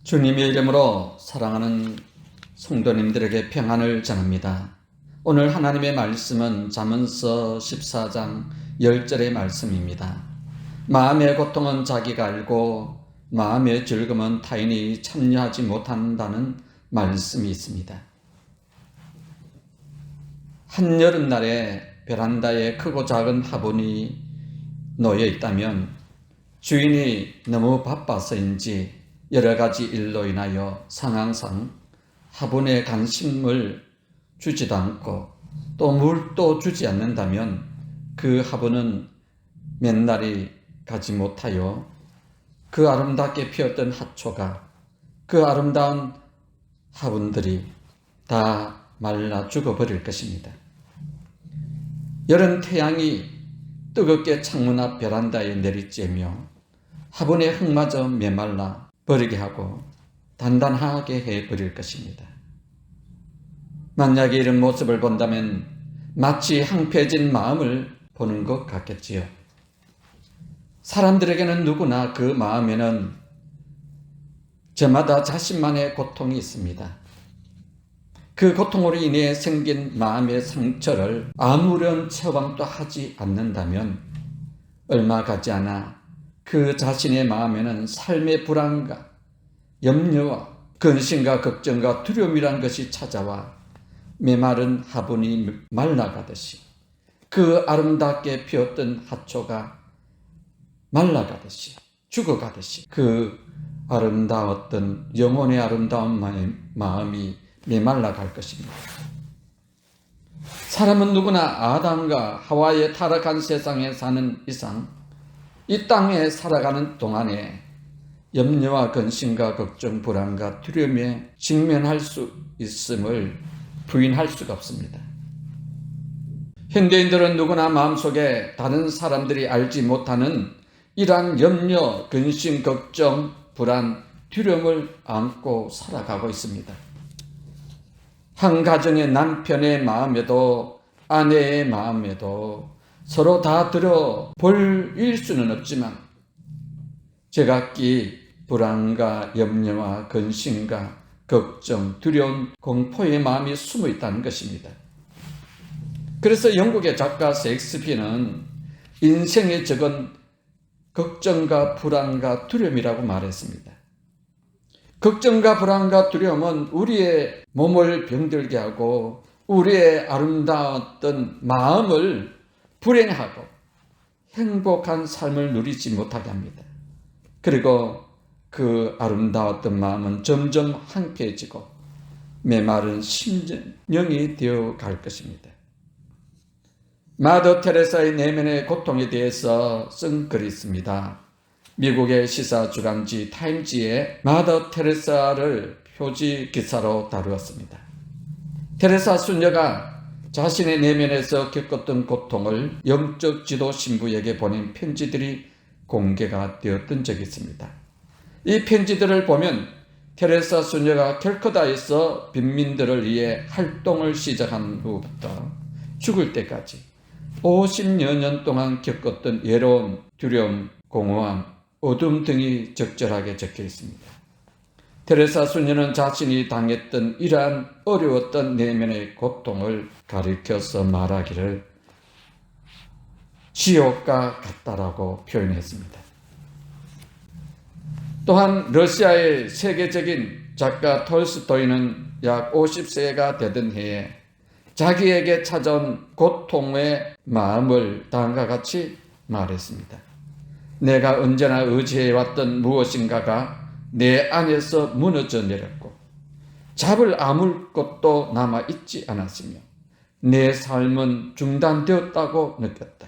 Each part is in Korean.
주님의 이름으로 사랑하는 성도님들에게 평안을 전합니다. 오늘 하나님의 말씀은 잠언서 14장 10절의 말씀입니다. 마음의 고통은 자기가 알고 마음의 즐거움은 타인이 참여하지 못한다는 말씀이 있습니다. 한여름날에 베란다에 크고 작은 화분이 놓여 있다면 주인이 너무 바빠서인지 여러 가지 일로 인하여 상황상 화분에 관심을 주지도 않고 또 물도 주지 않는다면 그 화분은 몇 날이 가지 못하여 그 아름답게 피었던 화초가, 그 아름다운 화분들이 다 말라 죽어버릴 것입니다. 여름 태양이 뜨겁게 창문 앞 베란다에 내리쬐며 화분의 흙마저 메말라 버리게 하고 단단하게 해버릴 것입니다. 만약에 이런 모습을 본다면 마치 황폐해진 마음을 보는 것 같겠지요. 사람들에게는 누구나 그 마음에는 저마다 자신만의 고통이 있습니다. 그 고통으로 인해 생긴 마음의 상처를 아무런 처방도 하지 않는다면 얼마 가지 않아 그 자신의 마음에는 삶의 불안과 염려와 근심과 걱정과 두려움이란 것이 찾아와 메마른 화분이 말라가듯이, 그 아름답게 피었던 화초가 말라가듯이, 죽어가듯이 그 아름다웠던 영혼의 아름다운 마음이 메말라갈 것입니다. 사람은 누구나 아담과 하와의 타락한 세상에 사는 이상 이 땅에 살아가는 동안에 염려와 근심과 걱정, 불안과 두려움에 직면할 수 있음을 부인할 수가 없습니다. 현대인들은 누구나 마음속에 다른 사람들이 알지 못하는 이러한 염려, 근심, 걱정, 불안, 두려움을 안고 살아가고 있습니다. 한 가정의 남편의 마음에도 아내의 마음에도 서로 다 들어볼 수는 없지만 제각기 불안과 염려와 근심과 걱정, 두려움, 공포의 마음이 숨어 있다는 것입니다. 그래서 영국의 작가 셰익스피어는 인생의 적은 걱정과 불안과 두려움이라고 말했습니다. 걱정과 불안과 두려움은 우리의 몸을 병들게 하고 우리의 아름다웠던 마음을 불행하고 행복한 삶을 누리지 못하게 합니다. 그리고 그 아름다웠던 마음은 점점 황폐해지고 메마른 심령이 되어 갈 것입니다. 마더 테레사의 내면의 고통에 대해서 쓴 글이 있습니다. 미국의 시사 주간지 타임지에 마더 테레사를 표지 기사로 다루었습니다. 테레사 수녀가 자신의 내면에서 겪었던 고통을 영적 지도 신부에게 보낸 편지들이 공개가 되었던 적이 있습니다. 이 편지들을 보면 테레사 수녀가 캘커다에서 빈민들을 위해 활동을 시작한 후부터 죽을 때까지 50여 년 동안 겪었던 외로움, 두려움, 공허함, 어둠 등이 적절하게 적혀 있습니다. 테레사 수녀는 자신이 당했던 이러한 어려웠던 내면의 고통을 가리켜서 말하기를 지옥과 같다라고 표현했습니다. 또한 러시아의 세계적인 작가 톨스토이는 약 50세가 되던 해에 자기에게 찾아온 고통의 마음을 다음과 같이 말했습니다. 내가 언제나 의지해왔던 무엇인가가 내 안에서 무너져 내렸고 잡을 아무것도 남아있지 않았으며 내 삶은 중단되었다고 느꼈다.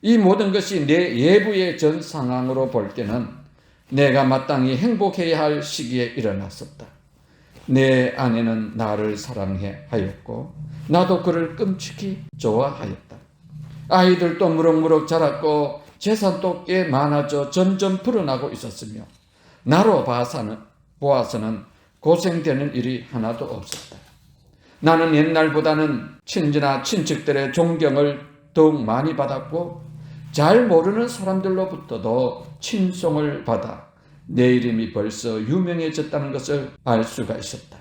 이 모든 것이 내 예부의 전 상황으로 볼 때는 내가 마땅히 행복해야 할 시기에 일어났었다. 내 아내는 나를 사랑해 하였고 나도 그를 끔찍히 좋아하였다. 아이들도 무럭무럭 자랐고 재산도 꽤 많아져 점점 불어나고 있었으며 나로 보아서는 고생되는 일이 하나도 없었다. 나는 옛날보다는 친지나 친척들의 존경을 더욱 많이 받았고 잘 모르는 사람들로부터도 칭송을 받아 내 이름이 벌써 유명해졌다는 것을 알 수가 있었다.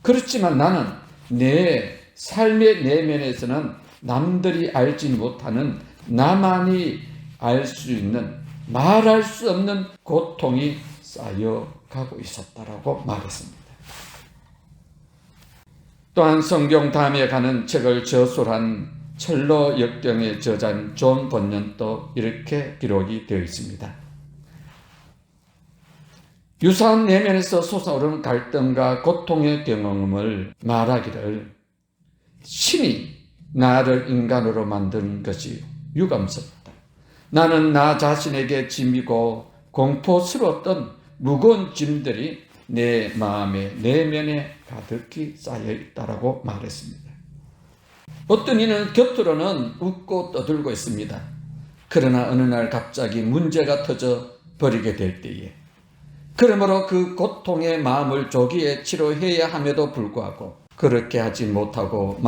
그렇지만 나는 내 삶의 내면에서는 남들이 알지 못하는 나만이 알 수 있는 말할 수 없는 고통이 쌓여가고 있었다라고 말했습니다. 또한 성경 다음에 가는 책을 저술한 철로 역경의 저자인 존 번연도 이렇게 기록이 되어 있습니다. 유사한 내면에서 솟아오르는 갈등과 고통의 경험을 말하기를 신이 나를 인간으로 만든 것이 유감스럽다. 나는 나 자신에게 짐이고 공포스러웠던 무거운 짐들이 내 마음의 내면에 가득히 쌓여 있다라고 말했습니다. 어떤 이는 겉으로는 웃고 떠들고 있습니다. 그러나 어느 날 갑자기 문제가 터져 버리게 될 때에 그러므로 그 고통의 마음을 조기에 치료해야 함에도 불구하고 그렇게 하지 못하고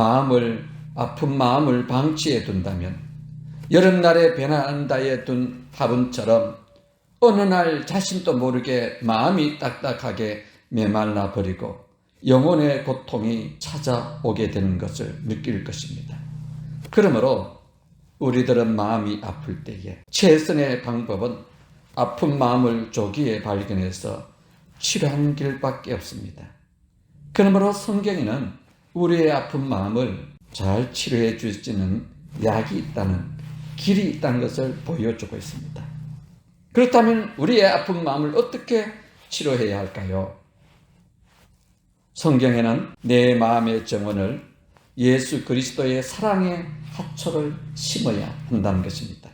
아픈 마음을 방치해 둔다면 여름날에 베란다에 둔 화분처럼 어느 날 자신도 모르게 마음이 딱딱하게 메말라 버리고 영혼의 고통이 찾아오게 되는 것을 느낄 것입니다. 그러므로 우리들은 마음이 아플 때에 최선의 방법은 아픈 마음을 조기에 발견해서 치료하는 길밖에 없습니다. 그러므로 성경에는 우리의 아픈 마음을 잘 치료해 줄 수 있는 약이 있다는, 길이 있다는 것을 보여주고 있습니다. 그렇다면 우리의 아픈 마음을 어떻게 치료해야 할까요? 성경에는 내 마음의 정원을 예수 그리스도의 사랑의 화초를 심어야 한다는 것입니다.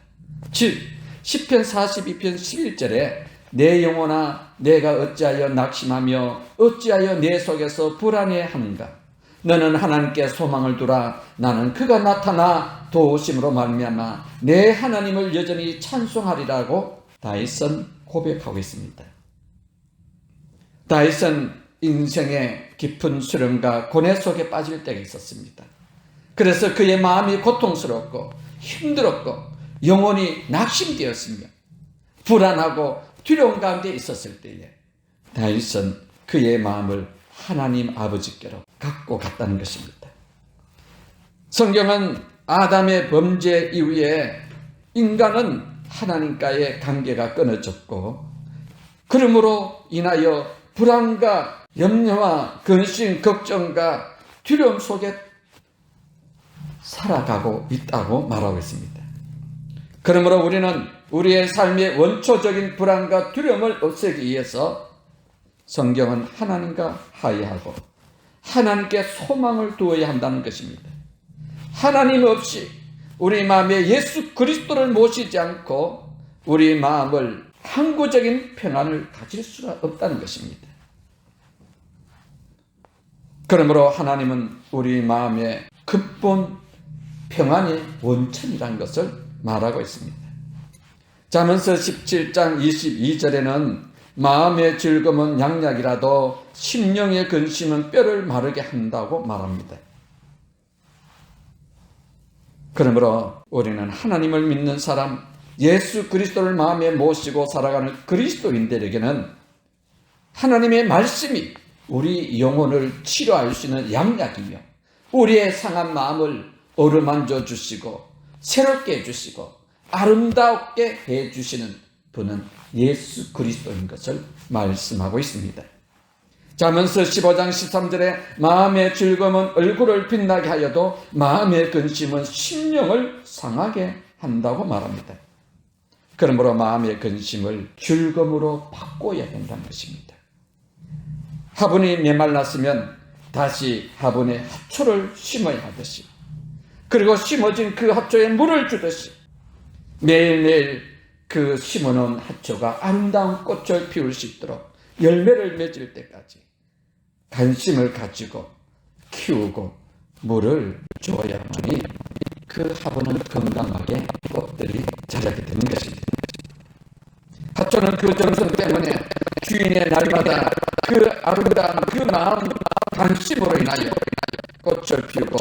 즉 시편 42편 11절에 내 영혼아 내가 어찌하여 낙심하며 어찌하여 내 속에서 불안해하는가. 너는 하나님께 소망을 두라. 나는 그가 나타나 도우심으로 말미암아 내 하나님을 여전히 찬송하리라고 다윗은 고백하고 있습니다. 다윗은 인생의 깊은 수렁과 고뇌 속에 빠질 때가 있었습니다. 그래서 그의 마음이 고통스럽고 힘들었고 영혼이 낙심되었으며 불안하고 두려움 가운데 있었을 때에 다윗은 그의 마음을 하나님 아버지께로 갖고 갔다는 것입니다. 성경은 아담의 범죄 이후에 인간은 하나님과의 관계가 끊어졌고 그러므로 인하여 불안과 염려와 근심, 걱정과 두려움 속에 살아가고 있다고 말하고 있습니다. 그러므로 우리는 우리의 삶의 원초적인 불안과 두려움을 없애기 위해서 성경은 하나님과 화해하고 하나님께 소망을 두어야 한다는 것입니다. 하나님 없이 우리 마음에 예수 그리스도를 모시지 않고 우리 마음을 항구적인 평안을 가질 수가 없다는 것입니다. 그러므로 하나님은 우리 마음의 근본 평안의 원천이라는 것을 말하고 있습니다. 잠언서 17장 22절에는 마음의 즐거움은 양약이라도 심령의 근심은 뼈를 마르게 한다고 말합니다. 그러므로 우리는 하나님을 믿는 사람, 예수 그리스도를 마음에 모시고 살아가는 그리스도인들에게는 하나님의 말씀이 우리 영혼을 치료할 수 있는 양약이며 우리의 상한 마음을 어루만져 주시고 새롭게 해주시고 아름답게 해주시는 분은 예수 그리스도인 것을 말씀하고 있습니다. 잠언서 15장 13절에 마음의 즐거움은 얼굴을 빛나게 하여도 마음의 근심은 심령을 상하게 한다고 말합니다. 그러므로 마음의 근심을 즐거움으로 바꿔야 된다는 것입니다. 화분이 메말랐으면 다시 화분에 화초를 심어야 하듯이 그리고 심어진 그 화초에 물을 주듯이 매일매일 그 심어놓은 화초가 아름다운 꽃을 피울 수 있도록 열매를 맺을 때까지 관심을 가지고 키우고 물을 줘야만이 그 화분은 건강하게 꽃들이 자라게 되는 것입니다. 화초는 그 정성 때문에 주인의 날마다 그 아름다운 그 마음 관심으로 인하여 꽃을 피우고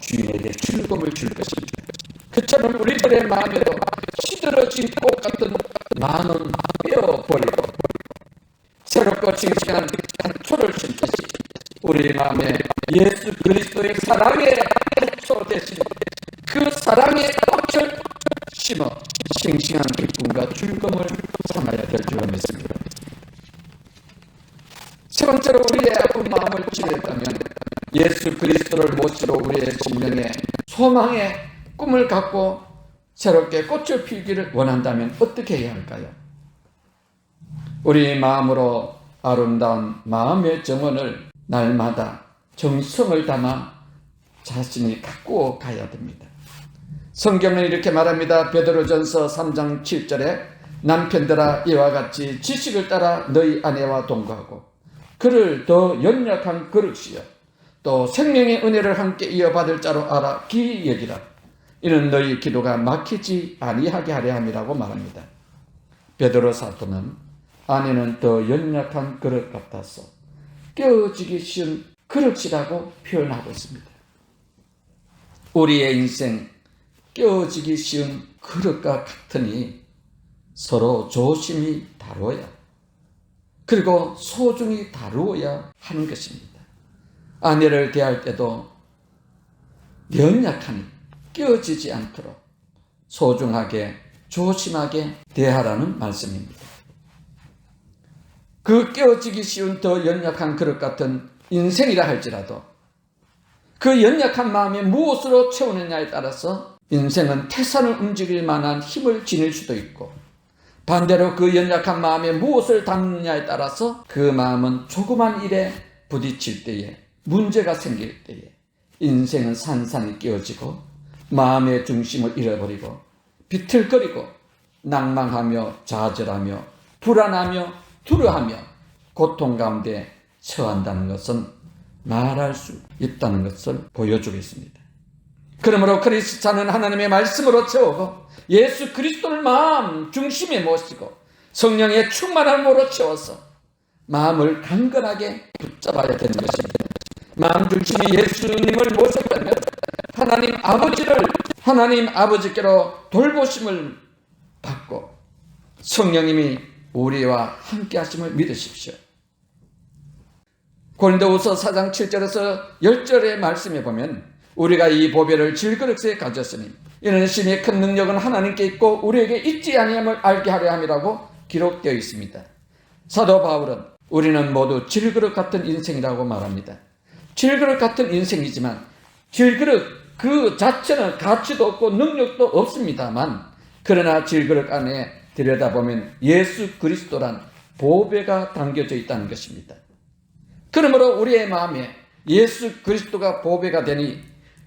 주인에게 즐거움을 줄 것입니다. 그처럼 우리들의 마음에도 시들어진 꽃 같은 많은 뼈 버리고 새롭고 싱싱한 단초를 심듯이 우리 마음에 예수 그리스도의 사랑의 단초 대신 그 사랑의 꽃을 심어 싱싱한 기쁨과 즐거움을 삼아야 될 줄로 믿습니다. 세 번째로 우리의 아픈 마음을 치료했다면 예수 그리스도를 모시고 우리의 심령에 소망의 꿈을 갖고 새롭게 꽃을 피우기를 원한다면 어떻게 해야 할까요? 우리 마음으로 아름다운 마음의 정원을 날마다 정성을 담아 자신이 가꾸어 가야 됩니다. 성경은 이렇게 말합니다. 베드로전서 3장 7절에 남편들아 이와 같이 지식을 따라 너희 아내와 동거하고 그를 더 연약한 그릇이요 또 생명의 은혜를 함께 이어받을 자로 알아 기이 여기라. 이는 너희 기도가 막히지 아니하게 하려 함이라고 말합니다. 베드로 사도는 아내는 더 연약한 그릇 같아서 깨어지기 쉬운 그릇이라고 표현하고 있습니다. 우리의 인생 깨어지기 쉬운 그릇과 같으니 서로 조심히 다루어야 그리고 소중히 다루어야 하는 것입니다. 아내를 대할 때도 연약하니 깨어지지 않도록 소중하게 조심하게 대하라는 말씀입니다. 그 깨어지기 쉬운 더 연약한 그릇 같은 인생이라 할지라도 그 연약한 마음이 무엇으로 채우느냐에 따라서 인생은 태산을 움직일 만한 힘을 지닐 수도 있고 반대로 그 연약한 마음에 무엇을 담느냐에 따라서 그 마음은 조그만 일에 부딪힐 때에 문제가 생길 때에 인생은 산산이 깨어지고 마음의 중심을 잃어버리고 비틀거리고 낭망하며 좌절하며 불안하며 두려워하며 고통 가운데 처한다는 것은 말할 수 있다는 것을 보여주겠습니다. 그러므로 크리스찬은 하나님의 말씀으로 채우고 예수 그리스도를 마음 중심에 모시고 성령의 충만함으로 채워서 마음을 강건하게 붙잡아야 되는 것입니다. 마음 중심에 예수님을 모셨다면 하나님 아버지께로 돌보심을 받고 성령님이 우리와 함께 하심을 믿으십시오. 고린도후서 4장 7절에서 10절의 말씀에 보면 우리가 이 보배를 질그릇에 가졌으니 이는 심히 큰 능력은 하나님께 있고 우리에게 있지 아니함을 알게 하려 함이라고 기록되어 있습니다. 사도 바울은 우리는 모두 질그릇 같은 인생이라고 말합니다. 질그릇 같은 인생이지만 질그릇 그 자체는 가치도 없고 능력도 없습니다만 그러나 질그릇 안에 들여다보면 예수 그리스도란 보배가 담겨져 있다는 것입니다. 그러므로 우리의 마음에 예수 그리스도가 보배가 되니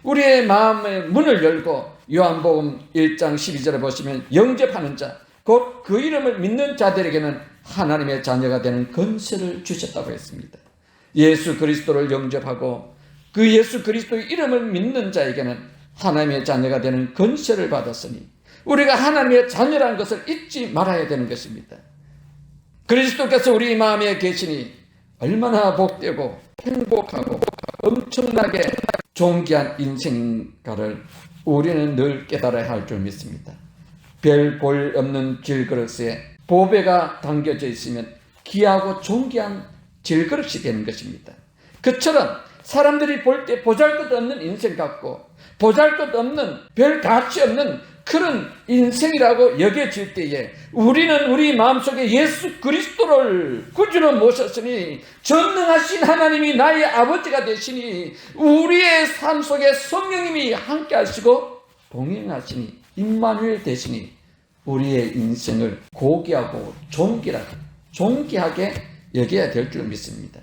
우리의 마음의 문을 열고 요한복음 1장 12절에 보시면 영접하는 자, 곧 그 이름을 믿는 자들에게는 하나님의 자녀가 되는 권세를 주셨다고 했습니다. 예수 그리스도를 영접하고 그 예수 그리스도의 이름을 믿는 자에게는 하나님의 자녀가 되는 권세를 받았으니 우리가 하나님의 자녀라는 것을 잊지 말아야 되는 것입니다. 그리스도께서 우리 마음에 계시니 얼마나 복되고 행복하고 엄청나게 존귀한 인생인가를 우리는 늘 깨달아야 할 줄 믿습니다. 별 볼 없는 질그릇에 보배가 담겨져 있으면 귀하고 존귀한 질그릇이 되는 것입니다. 그처럼 사람들이 볼 때 보잘것없는 인생 같고 보잘것없는 별 가치 없는 그런 인생이라고 여겨질 때에 우리는 우리 마음속에 예수 그리스도를 구주로 모셨으니 전능하신 하나님이 나의 아버지가 되시니 우리의 삶 속에 성령님이 함께 하시고 동행하시니 임마누엘 되시니 우리의 인생을 고귀하고 존귀하게 여겨야 될 줄 믿습니다.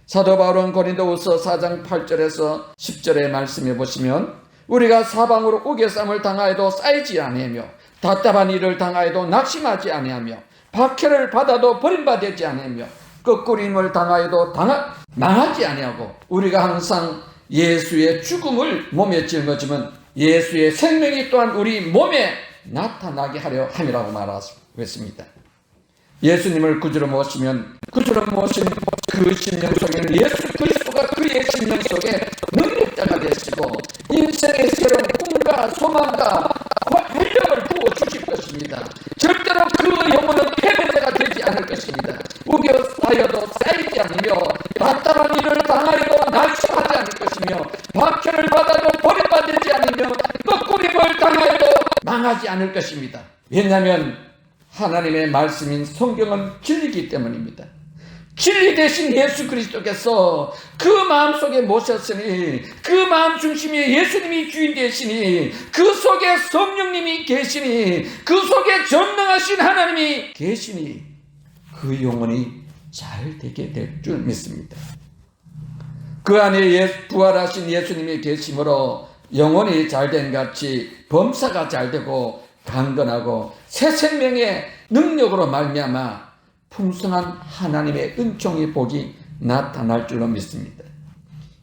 사도 바울은 고린도후서 4장 8절에서 10절의 말씀에 보시면 우리가 사방으로 우겨쌈을 당하여도 쌓이지 아니하며 답답한 일을 당하여도 낙심하지 아니하며 박해를 받아도 버림받지 아니하며 꺾으림을 당하여도 망하지 아니하고 우리가 항상 예수의 죽음을 몸에 짊어지면 예수의 생명이 또한 우리 몸에 나타나게 하려 함이라고 말했습니다. 예수님을 구주로 모시면 구주로 모신 그 심령 속에는 예수 그리스도가 그의 심령 속에 능력자가 되시고 인생의 새로운 꿈과 소망과 활력을 부어주실 것입니다. 절대로 그 영혼은 패배자가 되지 않을 것입니다. 우겨싸 쌓여도 쌓이지 않으며 답답한 일을 당하여도 낙심하지 않을 것이며 박해를 받아도 버림받지 않으며 꺾임을 당하여도 망하지 않을 것입니다. 왜냐하면 하나님의 말씀인 성경은 진리이기 때문입니다. 진리 대신 예수 그리스도께서 그 마음속에 모셨으니, 그 마음 중심에 예수님이 주인 되시니, 그 속에 성령님이 계시니, 그 속에 전능하신 하나님이 계시니 그 영혼이 잘 되게 될 줄 믿습니다. 그 안에 부활하신 예수님이 계심으로 영혼이 잘된 같이 범사가 잘되고 강건하고 새 생명의 능력으로 말미암아 풍성한 하나님의 은총의 복이 나타날 줄로 믿습니다.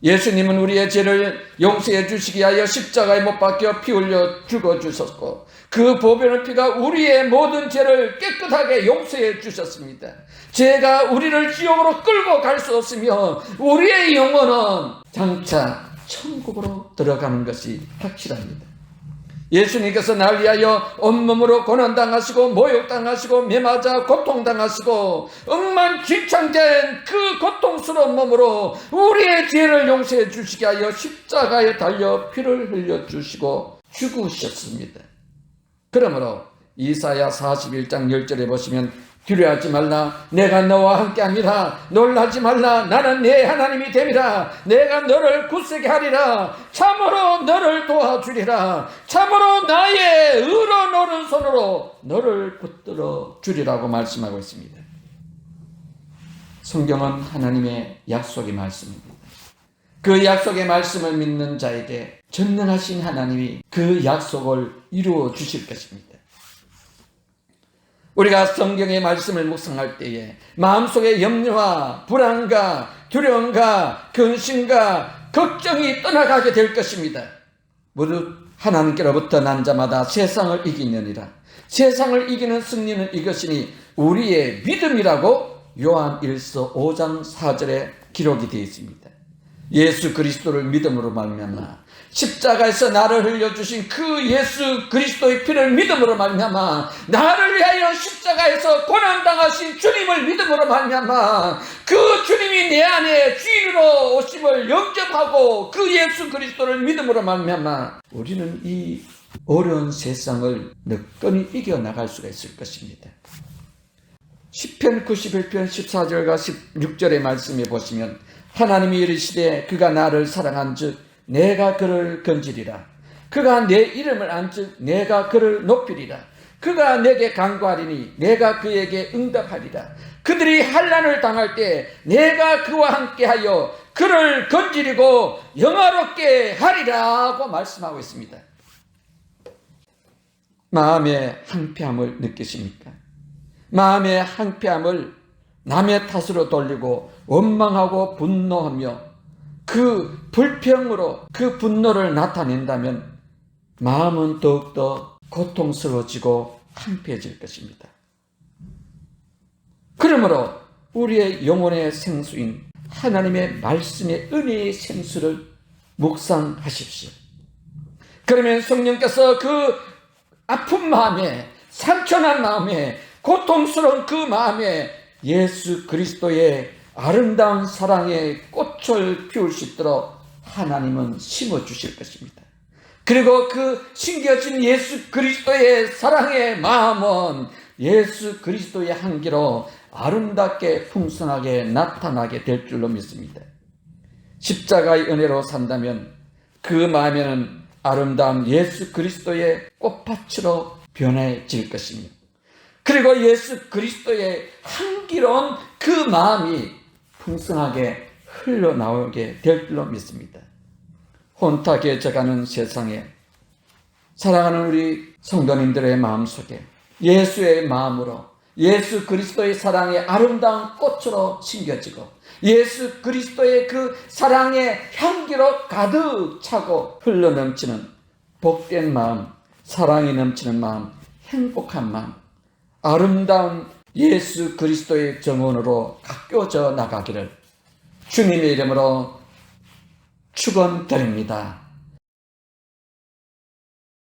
예수님은 우리의 죄를 용서해 주시기 위하여 십자가에 못 박혀 피 흘려 죽어주셨고, 그 보배의 피가 우리의 모든 죄를 깨끗하게 용서해 주셨습니다. 죄가 우리를 지옥으로 끌고 갈 수 없으며 우리의 영혼은 장차 천국으로 들어가는 것이 확실합니다. 예수님께서 날 위하여 온몸으로 고난당하시고 모욕당하시고 매맞아 고통당하시고 억만진창된 그 고통스러운 몸으로 우리의 죄를 용서해 주시기 위하여 십자가에 달려 피를 흘려주시고 죽으셨습니다. 그러므로 이사야 41장 10절에 보시면 두려워하지 말라, 내가 너와 함께함이라. 놀라지 말라, 나는 네 하나님이 됨이라. 내가 너를 굳세게 하리라. 참으로 너를 도와주리라. 참으로 나의 의로운 오른손으로 너를 붙들어 주리라고 말씀하고 있습니다. 성경은 하나님의 약속의 말씀입니다. 그 약속의 말씀을 믿는 자에게 전능하신 하나님이 그 약속을 이루어 주실 것입니다. 우리가 성경의 말씀을 묵상할 때에 마음속의 염려와 불안과 두려움과 근심과 걱정이 떠나가게 될 것입니다. 무릇 하나님께로부터 난 자마다 세상을 이기느니라. 세상을 이기는 승리는 이것이니 우리의 믿음이라고 요한 1서 5장 4절에 기록이 되어 있습니다. 예수 그리스도를 믿음으로 말미암아 십자가에서 나를 흘려주신 그 예수 그리스도의 피를 믿음으로 말미암아 나를 위하여 십자가에서 고난당하신 주님을 믿음으로 말미암아 그 주님이 내 안에 주인으로 오심을 영접하고 그 예수 그리스도를 믿음으로 말미암아 우리는 이 어려운 세상을 너끈히 이겨나갈 수가 있을 것입니다. 시편 91편 14절과 16절의 말씀에 보시면 하나님이 이르시되 그가 나를 사랑한즉 내가 그를 건지리라. 그가 내 이름을 안즉 내가 그를 높이리라. 그가 내게 간구하리니 내가 그에게 응답하리라. 그들이 환난을 당할 때 내가 그와 함께하여 그를 건지리고 영화롭게 하리라고 말씀하고 있습니다. 마음의 황폐함을 느끼십니까? 마음의 황폐함을 남의 탓으로 돌리고 원망하고 분노하며 그 불평으로 그 분노를 나타낸다면 마음은 더욱더 고통스러워지고 황폐해질 것입니다. 그러므로 우리의 영혼의 생수인 하나님의 말씀의 은혜의 생수를 묵상하십시오. 그러면 성령께서 그 아픈 마음에, 상처난 마음에, 고통스러운 그 마음에 예수 그리스도의 아름다운 사랑의 꽃을 피울 수 있도록 하나님은 심어주실 것입니다. 그리고 그 심겨진 예수 그리스도의 사랑의 마음은 예수 그리스도의 향기로 아름답게 풍성하게 나타나게 될 줄로 믿습니다. 십자가의 은혜로 산다면 그 마음에는 아름다운 예수 그리스도의 꽃밭으로 변해질 것입니다. 그리고 예수 그리스도의 향기로운 그 마음이 풍성하게 흘러나오게 될 줄로 믿습니다. 혼탁해져가는 세상에 사랑하는 우리 성도님들의 마음속에 예수의 마음으로 예수 그리스도의 사랑의 아름다운 꽃으로 심겨지고 예수 그리스도의 그 사랑의 향기로 가득 차고 흘러넘치는 복된 마음, 사랑이 넘치는 마음, 행복한 마음, 아름다운 예수 그리스도의 정원으로 가꿔져 나가기를 주님의 이름으로 축원드립니다.